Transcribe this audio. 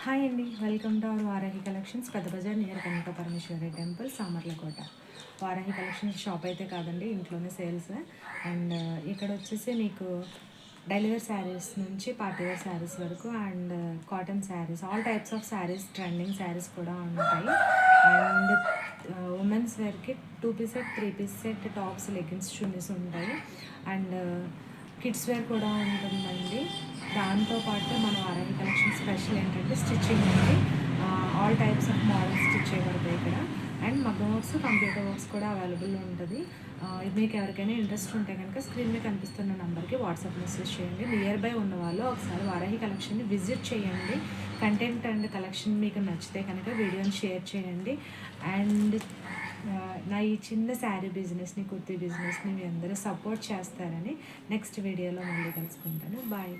Hi అండి, welcome to our Varahi collections, Pedda Bazaar near Kanaka Parameswari temple, Samarlakota. Varahi collections shop అయితే కాదండి, ఇంట్లోనే సేల్స్. అండ్ ఇక్కడ వచ్చేసి మీకు డైలీ వేర్ శారీస్ నుంచి పార్టీ వేర్ శారీస్ వరకు and cotton saris, all types of saris, trending saris కూడా ఉంటాయి. అండ్ ఉమెన్స్ వేర్కి 2 piece set, 3 piece set, tops, leggings, chunnis ఉంటాయి. అండ్ కిడ్స్ వేర్ కూడా ఉంటుందండి. దాంతోపాటు మన వారాహి కలెక్షన్ స్పెషల్ ఏంటంటే స్టిచ్చింగ్ అండి. All types of models stitch చేయబడతాయి ఇక్కడ. అండ్ మగ్గం వర్క్స్, కంప్యూటర్ వర్క్స్ కూడా అవైలబుల్ ఉంటుంది. మీకు ఎవరికైనా ఇంట్రెస్ట్ ఉంటే కనుక స్క్రీన్ మీద కనిపిస్తున్న నెంబర్కి వాట్సాప్ మెసేజ్ చేయండి. నియర్ బై ఉన్న వాళ్ళు ఒకసారి వారాహి కలెక్షన్ని విజిట్ చేయండి. కంటెంట్ అండ్ కలెక్షన్ మీకు నచ్చితే కనుక వీడియోని షేర్ చేయండి. అండ్ నా ఈ చిన్న శారీ బిజినెస్ని, కుర్తీ బిజినెస్ని మీ అందరూ సపోర్ట్ చేస్తారని నెక్స్ట్ వీడియోలో మళ్ళీ కలుసుకుంటాను. బాయ్.